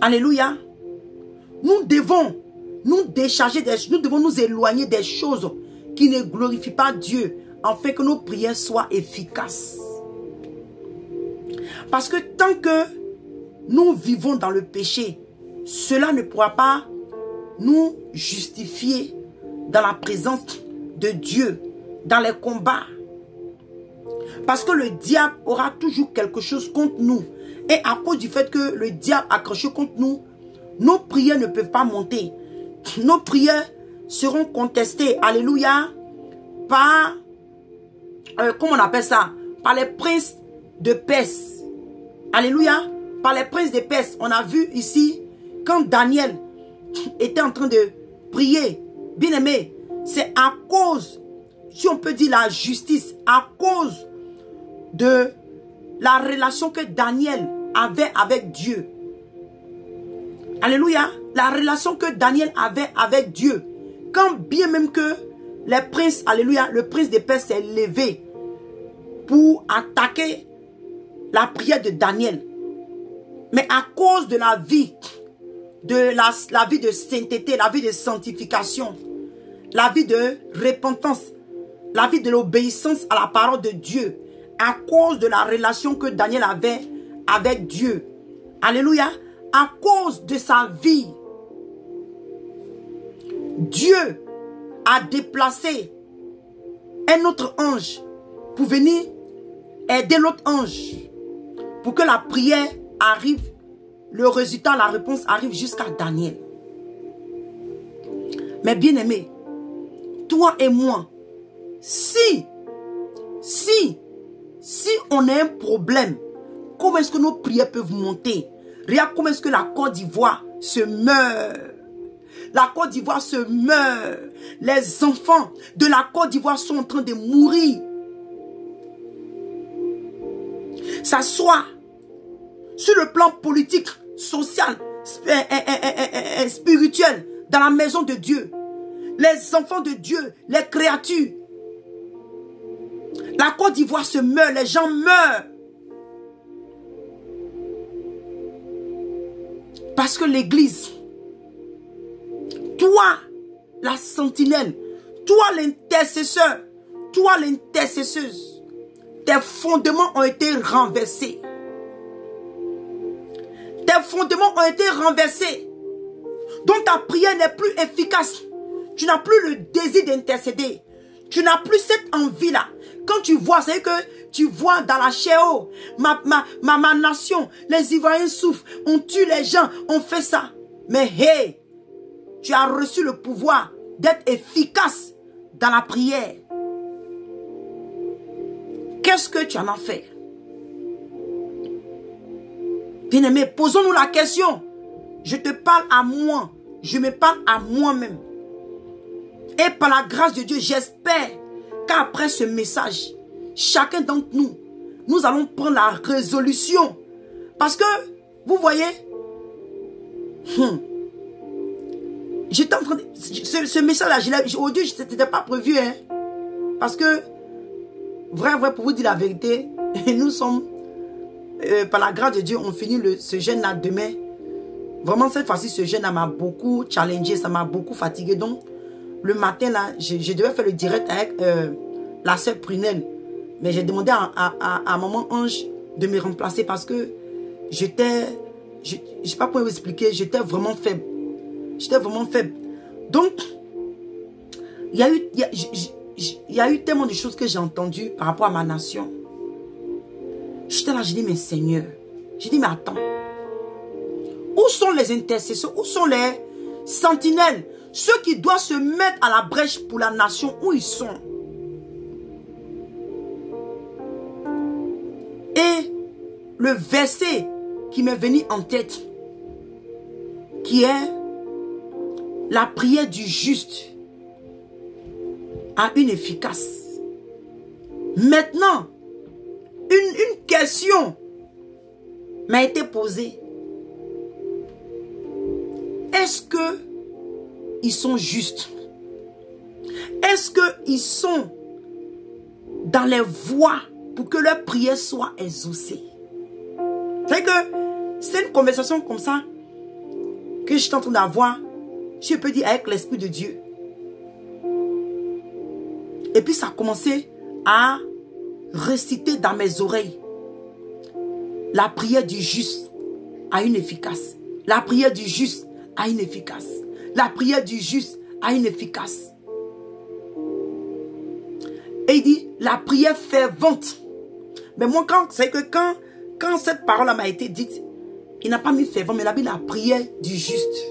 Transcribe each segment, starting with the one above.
Alléluia. Nous devons nous décharger, nous devons nous éloigner des choses qui ne glorifient pas Dieu, afin que nos prières soient efficaces. Parce que tant que nous vivons dans le péché, cela ne pourra pas nous justifier dans la présence de Dieu, dans les combats. Parce que le diable aura toujours quelque chose contre nous. Et à cause du fait que le diable a accroché contre nous, nos prières ne peuvent pas monter. Nos prières seront contestées, alléluia, par, comment on appelle ça? Par les princes de Perse. Alléluia, par les princes de Perse. On a vu ici, quand Daniel était en train de prier, bien aimé, c'est à cause, si on peut dire la justice, à cause de la relation que Daniel avait avec Dieu. Alléluia. La relation que Daniel avait avec Dieu. Quand bien même que les princes, alléluia, le prince des Perses s'est levé pour attaquer la prière de Daniel. Mais à cause de la vie, la vie de sainteté, la vie de sanctification, la vie de repentance, la vie de l'obéissance à la parole de Dieu, à cause de la relation que Daniel avait avec Dieu. Alléluia. À cause de sa vie, Dieu a déplacé un autre ange pour venir aider l'autre ange pour que la prière arrive, le résultat, la réponse arrive jusqu'à Daniel. Mais bien aimé, toi et moi, si on a un problème, comment est-ce que nos prières peuvent monter? Regarde comment est-ce que la Côte d'Ivoire se meurt. La Côte d'Ivoire se meurt. Les enfants de la Côte d'Ivoire sont en train de mourir. Ça soit sur le plan politique, social, spirituel, dans la maison de Dieu. Les enfants de Dieu, les créatures. La Côte d'Ivoire se meurt, les gens meurent. Parce que l'église, toi, la sentinelle, toi l'intercesseur, toi l'intercesseuse, tes fondements ont été renversés. Tes fondements ont été renversés. Donc ta prière n'est plus efficace. Tu n'as plus le désir d'intercéder. Tu n'as plus cette envie-là. Quand tu vois, c'est que tu vois dans la chair, oh, ma nation, les Ivoiriens souffrent, on tue les gens, on fait ça. Mais hey, tu as reçu le pouvoir d'être efficace dans la prière. Qu'est-ce que tu en as fait? Bien-aimé, posons-nous la question. Je te parle à moi, je me parle à moi-même. Et par la grâce de Dieu, j'espère qu'après ce message, chacun d'entre nous, nous allons prendre la résolution. Parce que, vous voyez, j'étais en train de... Ce message-là, aujourd'hui, ce n'était pas prévu. Hein, parce que, vrai, pour vous dire la vérité, nous sommes, par la grâce de Dieu, on finit ce jeûne-là demain. Vraiment, cette fois-ci, ce jeûne-là m'a beaucoup challengé, ça m'a beaucoup fatigué. Donc, le matin, là, je devais faire le direct avec la sœur Prunelle. Mais j'ai demandé à maman Ange de me remplacer parce que j'étais, je ne sais pas comment vous expliquer, j'étais vraiment faible. J'étais vraiment faible. Donc, il y a eu tellement de choses que j'ai entendues par rapport à ma nation. J'étais là, j'ai dit, mais Seigneur, j'ai dit, mais attends. Où sont les intercesseurs? Où sont les sentinelles? Ceux qui doivent se mettre à la brèche pour la nation, où ils sont? Et le verset qui m'est venu en tête, qui est la prière du juste a une efficace. Maintenant, une question m'a été posée. Est-ce que ils sont justes? Est-ce qu'ils sont dans les voies pour que leur prière soit exaucée? C'est que c'est une conversation comme ça que je suis en train d'avoir, je peux dire avec l'Esprit de Dieu. Et puis ça a commencé à réciter dans mes oreilles. La prière du juste a une efficace. La prière du juste a une efficace. La prière du juste a une efficace. Et il dit, la prière fervente. Mais moi, c'est que quand cette parole m'a été dite, il n'a pas mis fervent, mais il a mis la prière du juste.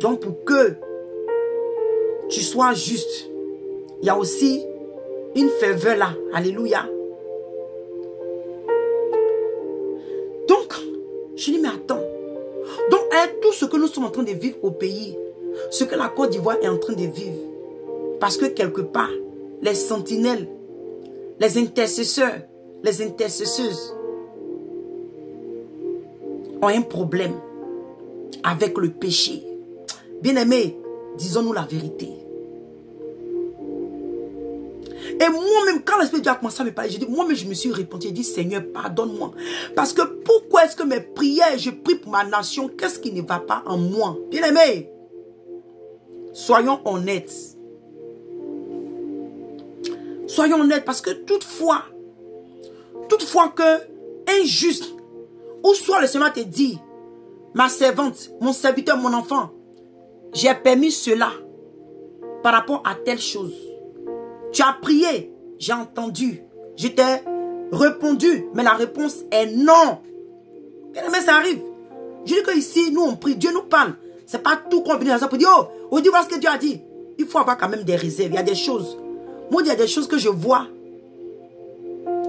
Donc pour que tu sois juste, il y a aussi une ferveur là. Alléluia. Donc, je dis, mais attends. Donc, tout ce que nous sommes en train de vivre au pays, ce que la Côte d'Ivoire est en train de vivre, parce que quelque part, les sentinelles, les intercesseurs, les intercesseuses ont un problème avec le péché. Bien-aimés, disons-nous la vérité. Et moi-même, quand l'Esprit de Dieu a commencé à me parler, j'ai dit, moi-même, je me suis repenti. J'ai dit, Seigneur, pardonne-moi. Parce que pourquoi est-ce que mes prières, je prie pour ma nation, qu'est-ce qui ne va pas en moi? Bien-aimés, soyons honnêtes. Soyons honnêtes, parce que toutefois que un juste, ou soit le Seigneur te dit, ma servante, mon serviteur, mon enfant, j'ai permis cela par rapport à telle chose. Tu as prié, j'ai entendu, je t'ai répondu, mais la réponse est non. Mais ça arrive. Je dis que ici, nous on prie, Dieu nous parle. C'est pas tout qu'on vient pour dire, oh, on dit voilà ce que Dieu a dit. Il faut avoir quand même des réserves. Il y a des choses. Moi, il y a des choses que je vois,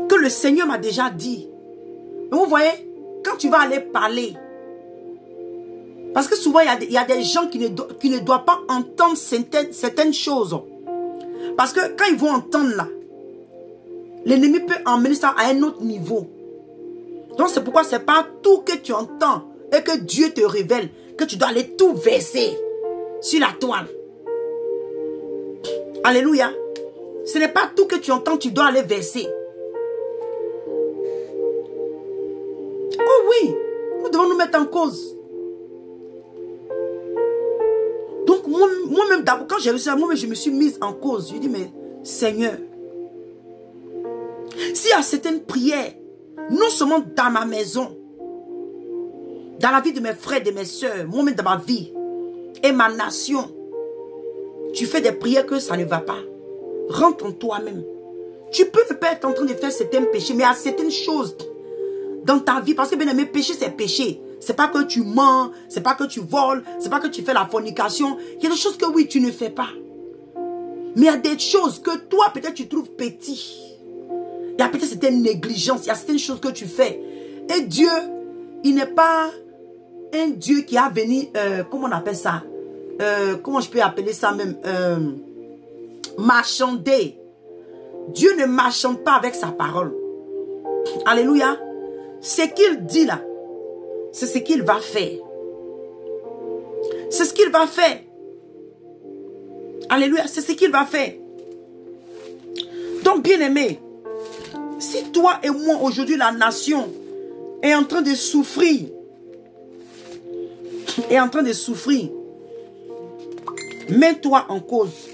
que le Seigneur m'a déjà dit. Mais vous voyez, quand tu vas aller parler, parce que souvent, il y a des gens qui ne doivent pas entendre certaines choses. Parce que quand ils vont entendre là, l'ennemi peut emmener ça à un autre niveau. Donc c'est pourquoi c'est pas tout que tu entends et que Dieu te révèle que tu dois aller tout verser sur la toile. Alléluia. Ce n'est pas tout que tu entends, tu dois aller verser. Oh oui, nous devons nous mettre en cause. Donc moi-même d'abord, quand j'ai reçu ça, moi-même je me suis mise en cause. Je dis, mais Seigneur, s'il y a certaines prières, non seulement dans ma maison, dans la vie de mes frères, de mes soeurs, moi-même dans ma vie, et ma nation, tu fais des prières que ça ne va pas. Rentre en toi-même. Tu peux ne pas être en train de faire certains péchés, mais il y a certaines choses dans ta vie, parce que bien aimé, péché c'est péché. C'est pas que tu mens, c'est pas que tu voles, c'est pas que tu fais la fornication. Il y a des choses que oui, tu ne fais pas. Mais il y a des choses que toi, peut-être tu trouves petites. Il y a peut-être certaines négligences, il y a certaines choses que tu fais. Et Dieu, il n'est pas un Dieu qui a venu, comment on appelle ça? Comment je peux appeler ça même? Marchander. Dieu ne marchande pas avec sa parole. Alléluia. Ce qu'il dit là, c'est ce qu'il va faire. C'est ce qu'il va faire. Alléluia, c'est ce qu'il va faire. Donc, bien aimé, si toi et moi, aujourd'hui, la nation est en train de souffrir, mets-toi en cause.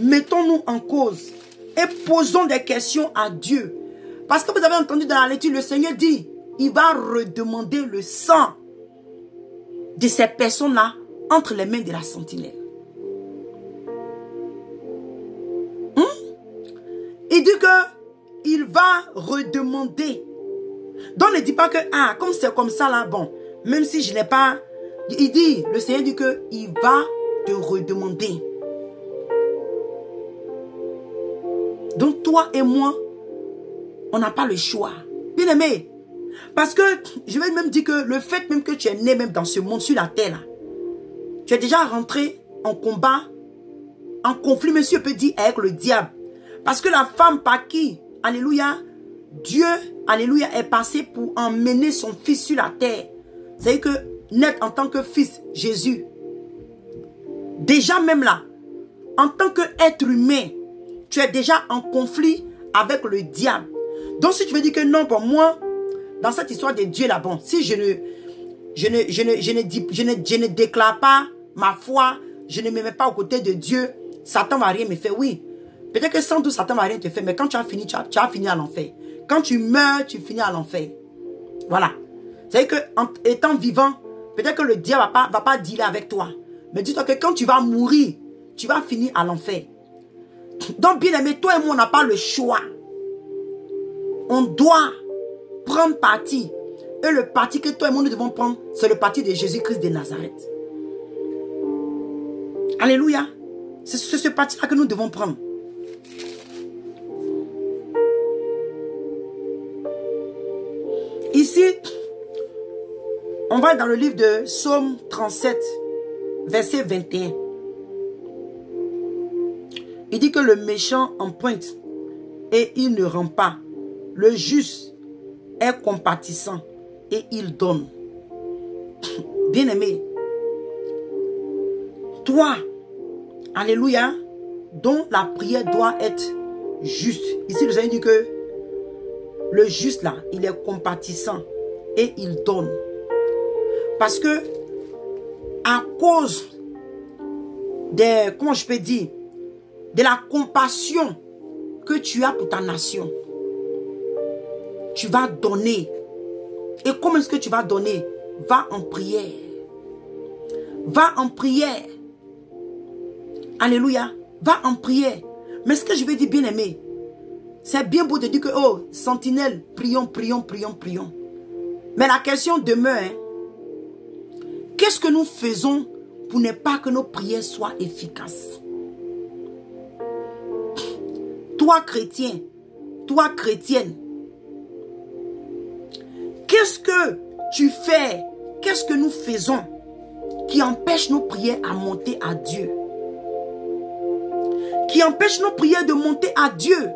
Mettons-nous en cause et posons des questions à Dieu. Parce que vous avez entendu dans la lecture, le Seigneur dit, il va redemander le sang de ces personnes-là entre les mains de la sentinelle. Il dit que il va redemander. Donc ne dis pas que, ah, comme c'est comme ça là, bon, même si je n'ai pas, il dit, le Seigneur dit que il va te redemander. Donc toi et moi, on n'a pas le choix. Bien aimé. Parce que, je vais même dire que le fait même que tu es né même dans ce monde, sur la terre, là, tu es déjà rentré en combat, en conflit, monsieur peut dire, avec le diable. Parce que la femme par qui, alléluia, Dieu, alléluia, est passé pour emmener son fils sur la terre. C'est-à-dire que, naître en tant que fils, Jésus, déjà même là, en tant qu'être humain, tu es déjà en conflit avec le diable. Donc si tu veux dire que non, pour moi, dans cette histoire de Dieu là, bon, si je je ne déclare pas ma foi, je ne me mets pas aux côtés de Dieu, Satan va rien me faire. Oui, peut-être que sans doute Satan va rien te faire, mais quand tu as fini, tu as fini à l'enfer. Quand tu meurs, tu finis à l'enfer. Voilà. C'est-à-dire qu'en étant vivant, peut-être que le diable va pas dealer avec toi. Mais dis-toi que quand tu vas mourir, tu vas finir à l'enfer. Donc, bien aimé, toi et moi, on n'a pas le choix. On doit prendre parti. Et le parti que toi et moi, nous devons prendre, c'est le parti de Jésus-Christ de Nazareth. Alléluia. C'est ce parti-là que nous devons prendre. Ici, on va dans le livre de Psaume 37, verset 21. Il dit que le méchant emprunte et il ne rend pas. Le juste est compatissant et il donne. Bien-aimé, toi, alléluia, dont la prière doit être juste. Ici, le Seigneur dit que le juste là, il est compatissant et il donne. Parce que à cause des, comment je peux dire, de la compassion que tu as pour ta nation, tu vas donner. Et comment est-ce que tu vas donner? Va en prière. Va en prière. Alléluia. Va en prière. Mais ce que je veux dire, bien aimé, c'est bien beau de dire que, oh, sentinelle, prions, prions, prions, prions. Mais la question demeure, hein, qu'est-ce que nous faisons pour ne pas que nos prières soient efficaces? Toi, chrétien, toi, chrétienne, qu'est-ce que tu fais, qu'est-ce que nous faisons qui empêche nos prières à monter à Dieu? Qui empêche nos prières de monter à Dieu?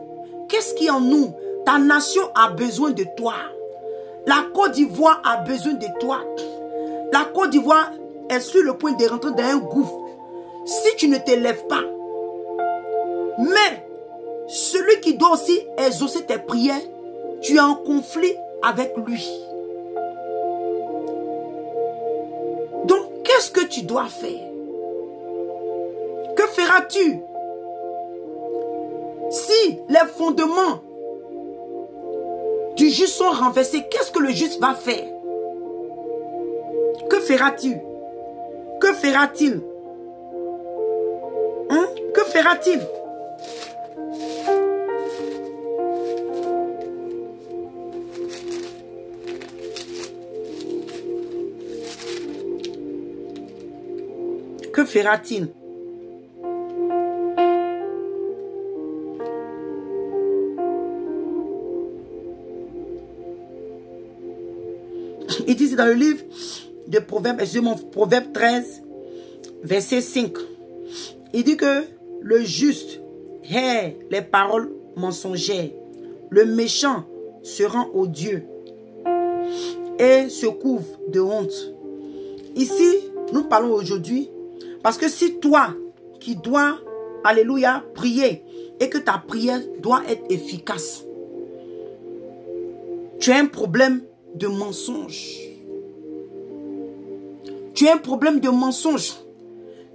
Qu'est-ce qui en nous? Ta nation a besoin de toi. La Côte d'Ivoire a besoin de toi. La Côte d'Ivoire est sur le point de rentrer dans un gouffre. Si tu ne te lèves pas, mais celui qui doit aussi exaucer tes prières, tu es en conflit avec lui. Donc, qu'est-ce que tu dois faire? Que feras-tu? Si les fondements du juste sont renversés, qu'est-ce que le juste va faire? Que fera-t-il? Que fera-t-il? Que fera-t-il? Que fera-t-il? Il dit dans le livre de Proverbes, excusez-moi, Proverbe 13, verset 5. Il dit que le juste hait les paroles mensongères. Le méchant se rend odieux et se couvre de honte. Ici, nous parlons aujourd'hui parce que si toi qui dois, alléluia, prier et que ta prière doit être efficace, tu as un problème de mensonge. Tu as un problème de mensonge.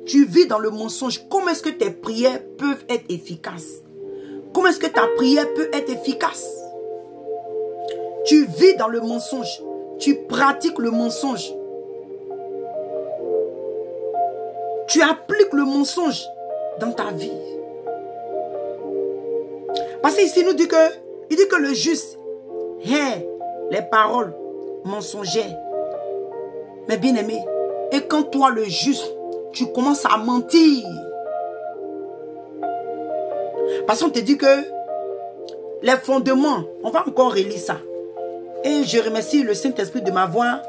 Tu vis dans le mensonge. Comment est-ce que tes prières peuvent être efficaces? Comment est-ce que ta prière peut être efficace? Tu vis dans le mensonge. Tu pratiques le mensonge. Tu appliques le mensonge dans ta vie. Parce qu'ici, il dit que le juste hait les paroles mensongères. Mais bien aimé, et quand toi le juste, tu commences à mentir. Parce qu'on te dit que les fondements, on va encore relire ça. Et je remercie le Saint-Esprit de m'avoir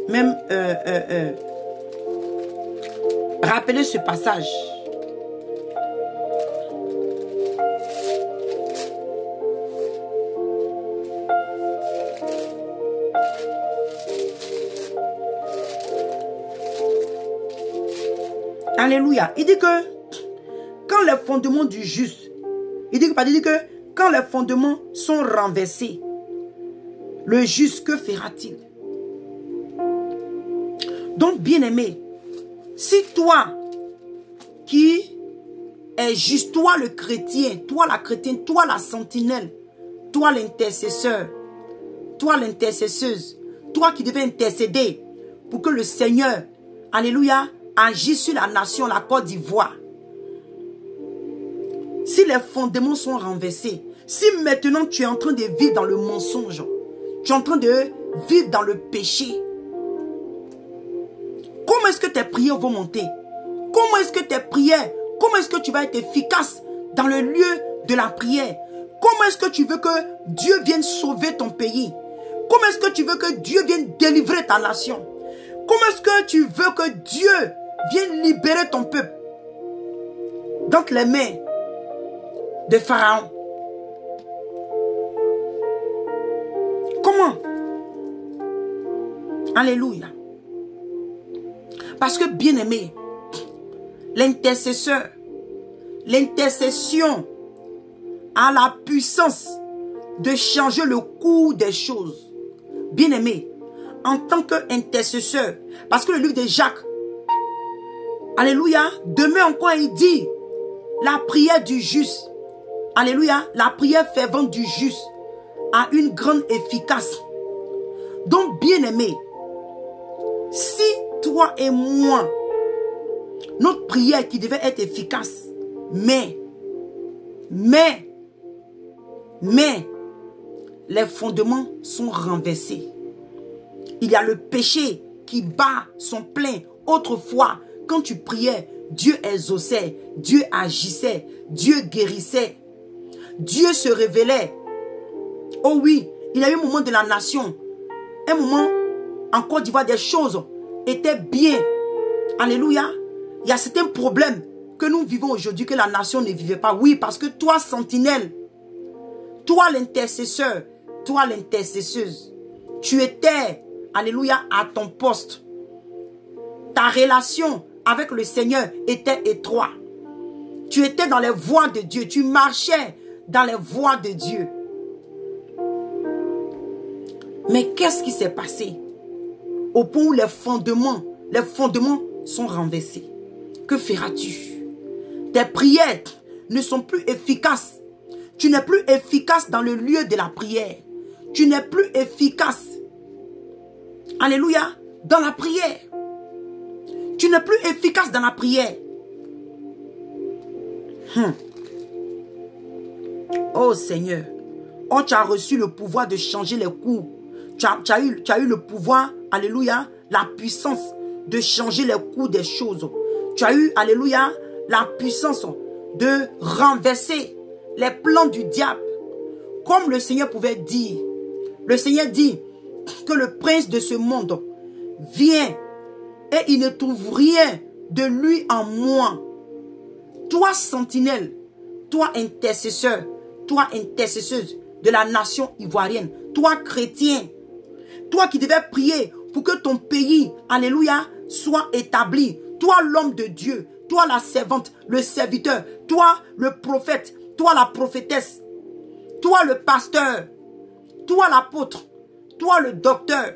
même rappelé ce passage. Alléluia. Il dit que quand les fondements du juste, il dit que quand les fondements sont renversés, le juste, que fera-t-il? Donc, bien-aimé, si toi qui es juste, toi le chrétien, toi la chrétienne, toi la sentinelle, toi l'intercesseur, toi l'intercesseuse, toi qui devais intercéder pour que le Seigneur, alléluia, agisse sur la nation, la Côte d'Ivoire. Si les fondements sont renversés, si maintenant tu es en train de vivre dans le mensonge, tu es en train de vivre dans le péché, comment est-ce que tes prières vont monter? Comment est-ce que tes prières, comment est-ce que tu vas être efficace dans le lieu de la prière? Comment est-ce que tu veux que Dieu vienne sauver ton pays? Comment est-ce que tu veux que Dieu vienne délivrer ta nation? Comment est-ce que tu veux que Dieu vienne libérer ton peuple d'entre les mains de Pharaon? Comment? Alléluia. Parce que, bien-aimé, l'intercesseur, l'intercession a la puissance de changer le cours des choses. Bien-aimé, en tant qu'intercesseur, parce que le livre de Jacques, alléluia, demain encore il dit, la prière du juste, alléluia, la prière fervente du juste a une grande efficace. Donc, bien-aimé, si toi et moi, notre prière qui devait être efficace, mais, les fondements sont renversés. Il y a le péché qui bat son plein. Autrefois, quand tu priais, Dieu exauçait, Dieu agissait, Dieu guérissait, Dieu se révélait. Oh oui, il y a eu un moment de la nation, un moment en Côte d'Ivoire, des choses étaient bien. Alléluia. Il y a certains problèmes que nous vivons aujourd'hui que la nation ne vivait pas. Oui, parce que toi, sentinelle, toi l'intercesseur, toi l'intercesseuse, tu étais, alléluia, à ton poste. Ta relation avec le Seigneur était étroite. Tu étais dans les voies de Dieu. Tu marchais dans les voies de Dieu. Mais qu'est-ce qui s'est passé? Au point où les fondements sont renversés. Que feras-tu? Tes prières ne sont plus efficaces. Tu n'es plus efficace dans le lieu de la prière. Tu n'es plus efficace. Alléluia. Dans la prière. Tu n'es plus efficace dans la prière. Oh Seigneur. Oh, tu as reçu le pouvoir de changer les cours. Tu as eu le pouvoir, alléluia, la puissance de changer les cours des choses. Tu as eu, alléluia, la puissance de renverser les plans du diable. Comme le Seigneur pouvait dire. Le Seigneur dit que le prince de ce monde vient et il ne trouve rien de lui en moi. Toi, sentinelle, toi, intercesseur, toi, intercesseuse de la nation ivoirienne, toi, chrétien, toi qui devais prier pour que ton pays, alléluia, soit établi. Toi, l'homme de Dieu, toi, la servante, le serviteur, toi, le prophète, toi, la prophétesse, toi, le pasteur, toi, l'apôtre, toi, le docteur.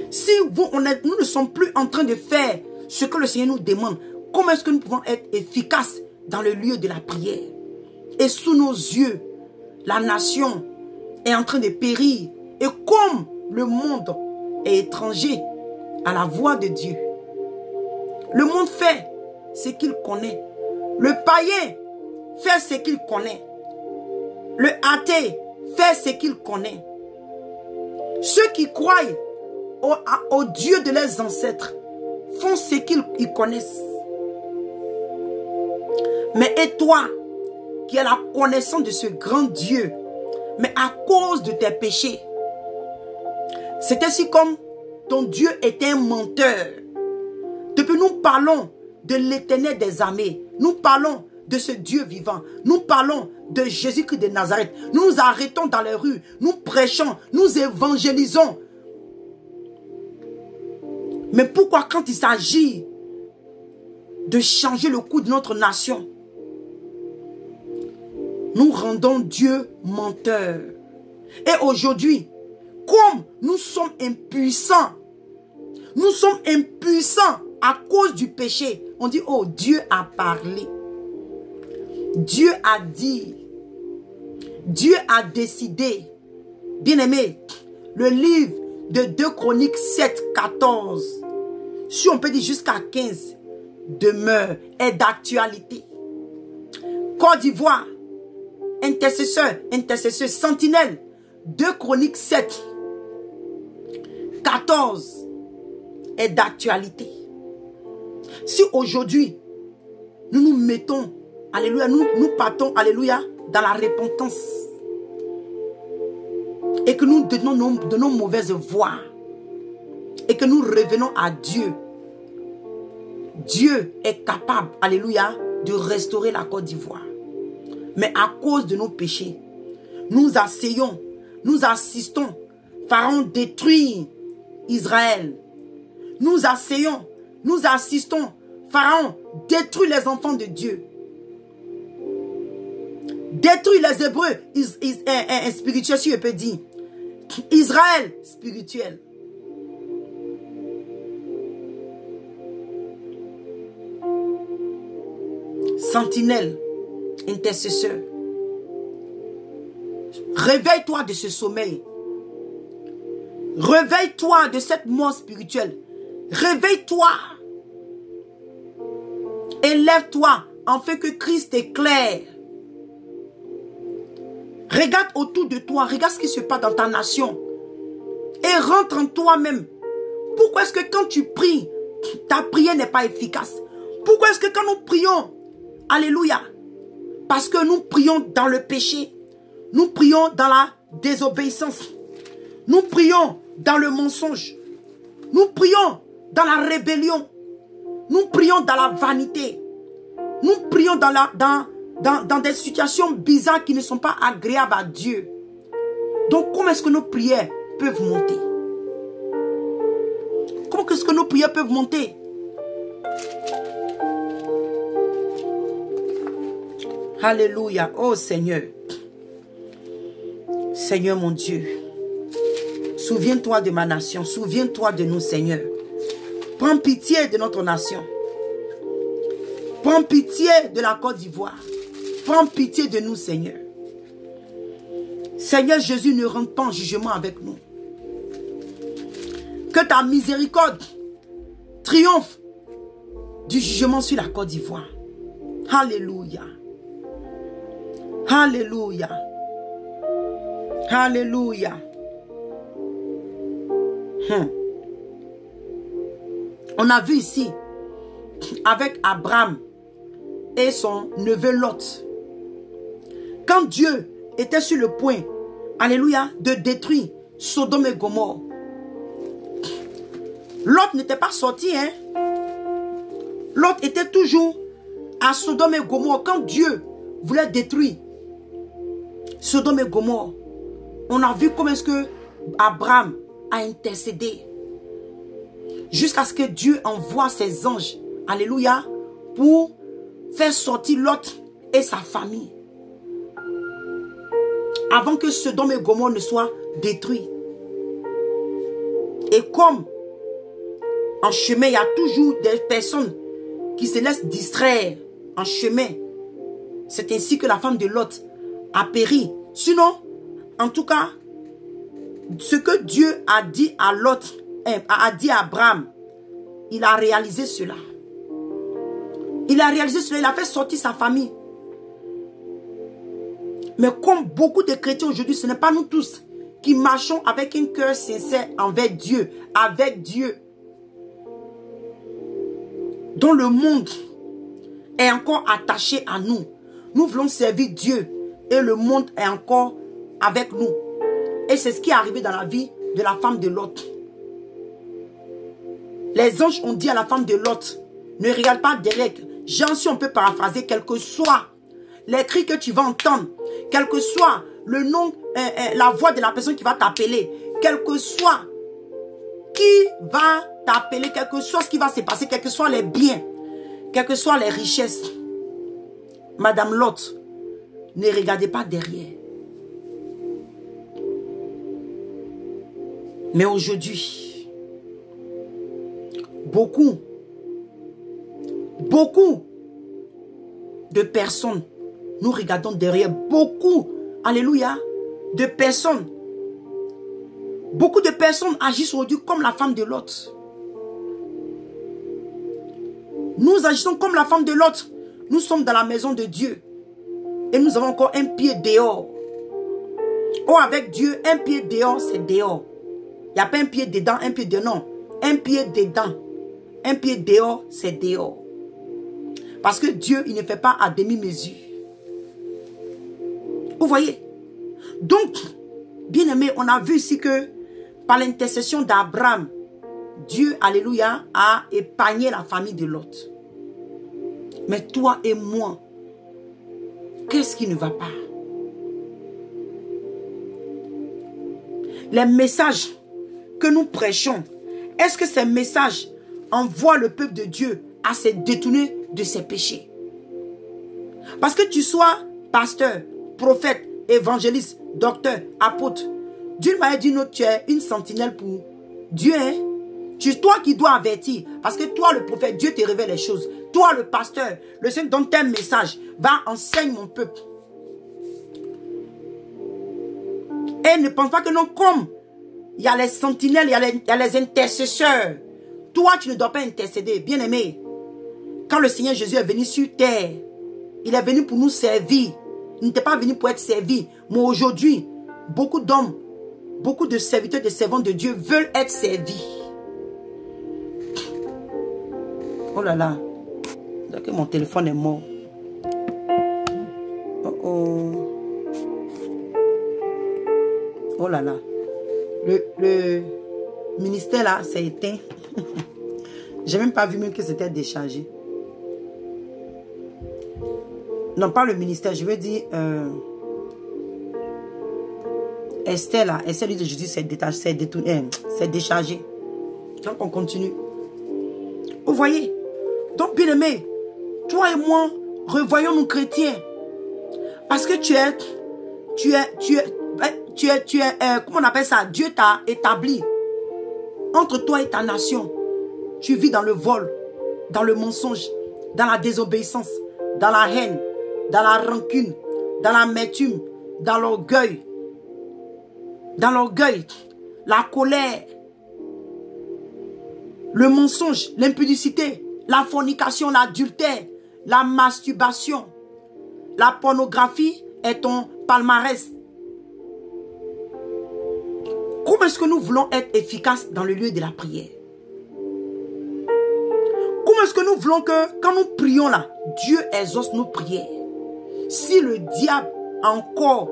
Si nous ne sommes plus en train de faire ce que le Seigneur nous demande, comment est-ce que nous pouvons être efficaces dans le lieu de la prière? Et sous nos yeux, la nation est en train de périr. Et comme le monde est étranger à la voix de Dieu, le monde fait ce qu'il connaît. Le païen fait ce qu'il connaît. Le athée fait ce qu'il connaît. Ceux qui croient au Dieu de leurs ancêtres font ce qu'ils connaissent. Mais et toi, qui as la connaissance de ce grand Dieu, mais à cause de tes péchés, c'est ainsi comme ton Dieu était un menteur. Depuis nous parlons de l'Éternel des armées, nous parlons de ce Dieu vivant, nous parlons de Jésus-Christ de Nazareth, nous nous arrêtons dans les rues, nous prêchons, nous évangélisons. Mais pourquoi quand il s'agit de changer le cours de notre nation, nous rendons Dieu menteur? Et aujourd'hui, comme nous sommes impuissants Nous sommes impuissants à cause du péché. On dit, oh, Dieu a parlé. Dieu a dit. Dieu a décidé. Bien-aimé, le livre de 2 Chroniques 7, 14, si on peut dire jusqu'à 15, demeure, est d'actualité. Côte d'Ivoire, intercesseur, sentinelle, 2 Chroniques 7, 14 est d'actualité. Si aujourd'hui, nous nous mettons, alléluia, nous partons, alléluia, dans la repentance et que nous donnons de nos mauvaises voies et que nous revenons à Dieu, Dieu est capable, alléluia, de restaurer la Côte d'Ivoire. Mais à cause de nos péchés, nous asseyons, nous assistons, Pharaon détruire Israël. Nous asseyons, nous assistons, Pharaon détruit les enfants de Dieu. Détruit les Hébreux spirituels, si je peux dire. Israël spirituel. Sentinelle, intercesseur. Réveille-toi de ce sommeil. Réveille-toi de cette mort spirituelle. Réveille-toi. Élève-toi afin que Christ éclaire. Regarde autour de toi. Regarde ce qui se passe dans ta nation. Et rentre en toi-même. Pourquoi est-ce que quand tu pries, ta prière n'est pas efficace? Pourquoi est-ce que quand nous prions, alléluia, parce que nous prions dans le péché, nous prions dans la désobéissance, nous prions dans le mensonge, nous prions dans la rébellion, nous prions dans la vanité, nous prions dans des situations bizarres qui ne sont pas agréables à Dieu. Donc comment est-ce que nos prières peuvent monter? Comment est-ce que nos prières peuvent monter? Alléluia. Oh Seigneur. Seigneur mon Dieu. Souviens-toi de ma nation. Souviens-toi de nous, Seigneur. Prends pitié de notre nation. Prends pitié de la Côte d'Ivoire. Prends pitié de nous, Seigneur. Seigneur Jésus, ne rentre pas en jugement avec nous. Que ta miséricorde triomphe du jugement sur la Côte d'Ivoire. Alléluia. Alléluia. Alléluia. On a vu ici, avec Abraham et son neveu Lot, quand Dieu était sur le point, alléluia, de détruire Sodome et Gomorrhe, Lot n'était pas sorti, hein. Lot était toujours à Sodome et Gomorrhe. Quand Dieu voulait détruire Sodome et Gomorrhe, on a vu comment est-ce que Abraham a intercédé jusqu'à ce que Dieu envoie ses anges, alléluia, pour faire sortir Lot et sa famille avant que Sodome et Gomorrhe ne soient détruits. Et comme en chemin, il y a toujours des personnes qui se laissent distraire en chemin, c'est ainsi que la femme de Lot a péri. Sinon, en tout cas, ce que Dieu a dit à Lot, a dit à Abraham, il a réalisé cela. Il a réalisé cela, il a fait sortir sa famille. Mais comme beaucoup de chrétiens aujourd'hui, ce n'est pas nous tous qui marchons avec un cœur sincère envers Dieu, avec Dieu, dont le monde est encore attaché à nous. Nous voulons servir Dieu et le monde est encore avec nous. Et c'est ce qui est arrivé dans la vie de la femme de Lot. Les anges ont dit à la femme de Lot, ne regarde pas derrière. Jean, si on peut paraphraser, quel que soit les cris que tu vas entendre, quel que soit le nom, la voix de la personne qui va t'appeler, quel que soit qui va t'appeler, quel que soit ce qui va se passer, quels que soient les biens, quelles que soient les richesses, Madame Lot, ne regardez pas derrière. Mais aujourd'hui, beaucoup de personnes, nous regardons derrière beaucoup, alléluia, de personnes. Beaucoup de personnes agissent aujourd'hui comme la femme de Lot. Nous agissons comme la femme de Lot. Nous sommes dans la maison de Dieu. Et nous avons encore un pied dehors. Oh, avec Dieu, un pied dehors, c'est dehors. Il n'y a pas un pied dedans, un pied dehors, non. Un pied dedans. Un pied dehors, c'est dehors. Parce que Dieu, il ne fait pas à demi-mesure. Vous voyez? Donc, bien aimé, on a vu ici que par l'intercession d'Abraham, Dieu, alléluia, a épargné la famille de Lot. Mais toi et moi, qu'est-ce qui ne va pas? Les messages que nous prêchons, est-ce que ces messages envoient le peuple de Dieu à se détourner de ses péchés? Parce que tu sois pasteur, prophète, évangéliste, docteur, apôtre, d'une manière ou d'une autre, tu es une sentinelle pour Dieu. C'est toi qui dois avertir. Parce que toi, le prophète, Dieu te révèle les choses. Toi, le pasteur, le Seigneur donne un message. Va, enseigne mon peuple. Et ne pense pas que non, comme il y a les sentinelles, il y a les intercesseurs. Toi, tu ne dois pas intercéder. Bien aimé, quand le Seigneur Jésus est venu sur terre, il est venu pour nous servir. Il n'était pas venu pour être servi. Mais aujourd'hui, beaucoup d'hommes, beaucoup de serviteurs, de servants de Dieu veulent être servis. Oh là là. Que mon téléphone est mort. Oh oh. Oh là là. Le ministère là s'est éteint. J'ai même pas vu même que c'était déchargé. Non, pas le ministère, je veux dire Esther là, Esther lui de Jésus s'est détourné, c'est déchargé. Donc on continue. Vous voyez? Donc bien aimé, toi et moi, revoyons-nous chrétiens. Parce que comment on appelle ça? Dieu t'a établi entre toi et ta nation. Tu vis dans le vol, dans le mensonge, dans la désobéissance, dans la haine, dans la rancune, dans l'amertume, dans l'orgueil, la colère, le mensonge, l'impudicité, la fornication, l'adultère, la masturbation, la pornographie est ton palmarès. Comment est-ce que nous voulons être efficaces dans le lieu de la prière? Comment est-ce que nous voulons que quand nous prions là, Dieu exauce nos prières? Si le diable a encore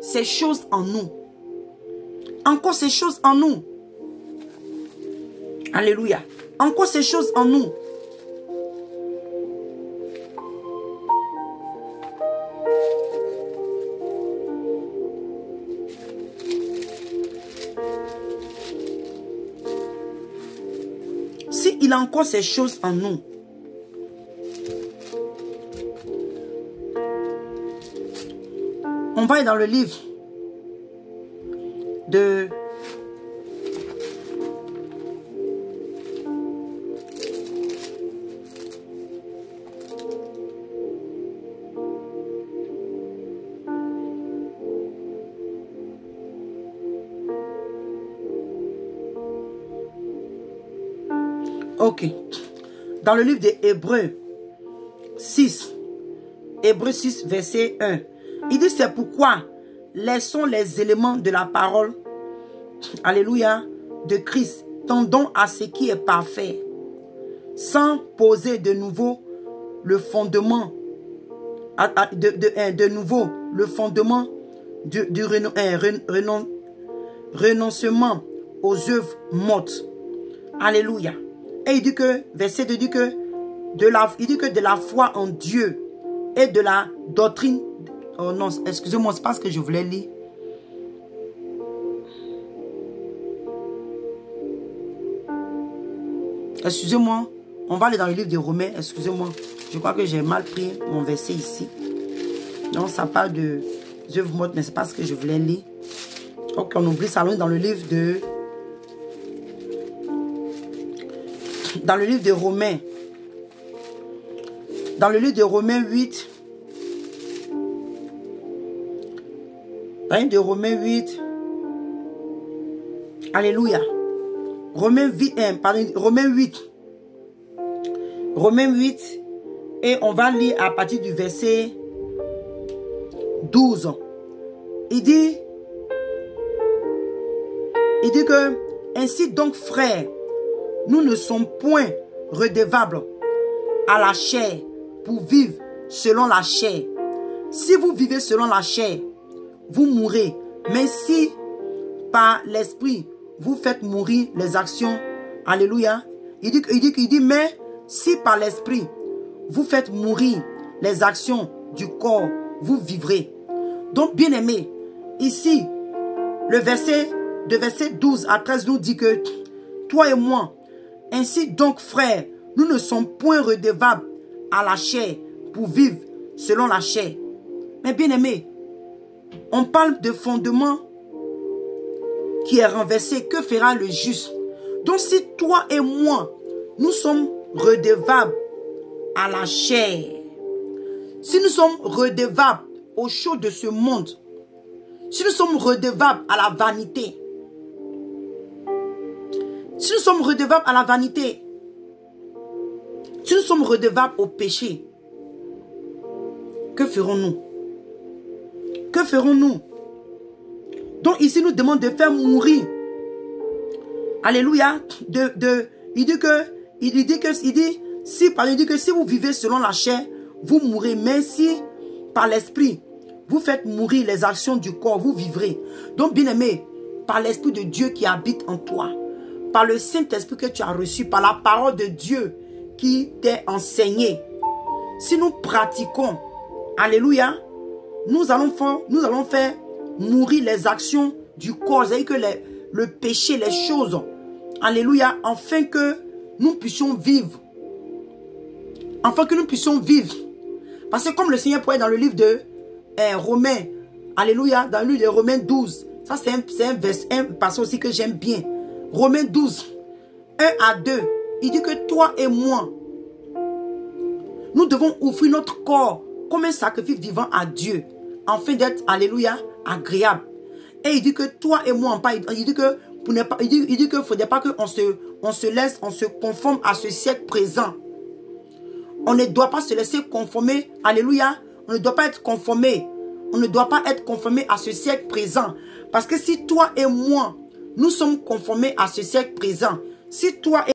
ces choses en nous, encore ces choses en nous, alléluia, encore ces choses en nous, il a encore ces choses en nous. On va aller dans le livre de ok. Dans le livre des Hébreux 6, Hébreux 6, verset 1, il dit c'est pourquoi laissons les éléments de la parole, alléluia, de Christ, tendons à ce qui est parfait, sans poser de nouveau le fondement, de nouveau le fondement du renoncement aux œuvres mortes. Alléluia. Et il dit que, verset 2 dit que, de la foi en Dieu et de la doctrine. Oh non, excusez-moi, c'est pas ce que je voulais lire. Excusez-moi, on va aller dans le livre des Romains. Excusez-moi, je crois que j'ai mal pris mon verset ici. Non, ça parle de œuvres mortes, mais c'est pas ce que je voulais lire. Ok, on oublie ça dans le livre de dans le livre de Romains. Dans le livre de Romains 8. Dans le livre de Romains 8. Alléluia. Romains 8. Romains 8. Romains 8. Et on va lire à partir du verset 12. Il dit que, ainsi donc frères, nous ne sommes point redevables à la chair pour vivre selon la chair. Si vous vivez selon la chair, vous mourrez. Mais si par l'esprit, vous faites mourir les actions, alléluia. Il dit, mais si par l'esprit, vous faites mourir les actions du corps, vous vivrez. Donc, bien aimé, ici, le verset 12 à 13 nous dit que toi et moi, ainsi donc frères, nous ne sommes point redevables à la chair pour vivre selon la chair. Mais bien aimé, on parle de fondement qui est renversé. Que fera le juste? Donc si toi et moi, nous sommes redevables à la chair, si nous sommes redevables aux choses de ce monde, si nous sommes redevables à la vanité, si nous sommes redevables à la vanité, si nous sommes redevables au péché, que ferons-nous? Que ferons-nous? Donc ici nous demande de faire mourir. Alléluia. Il dit que si vous vivez selon la chair, vous mourrez. Mais si par l'esprit, vous faites mourir les actions du corps, vous vivrez. Donc bien aimé, par l'esprit de Dieu qui habite en toi, par le Saint-Esprit que tu as reçu, par la parole de Dieu qui t'est enseignée, si nous pratiquons, alléluia, nous allons faire mourir les actions du corps, c'est-à-dire que le péché, les choses, alléluia, afin que nous puissions vivre. Afin que nous puissions vivre. Parce que comme le Seigneur pourrait dans le livre de Romains, alléluia, dans le livre de Romains 12, ça c'est un passage aussi que j'aime bien. Romains 12, 1 à 2, il dit que toi et moi, nous devons offrir notre corps comme un sacrifice vivant à Dieu, afin d'être, alléluia, agréable. Et il dit que toi et moi, il dit que il dit qu'il ne faudrait pas qu'on se conforme à ce siècle présent. On ne doit pas se laisser conformer, alléluia, on ne doit pas être conformé. On ne doit pas être conformé à ce siècle présent. Parce que si toi et moi, nous sommes conformés à ce siècle présent, si toi et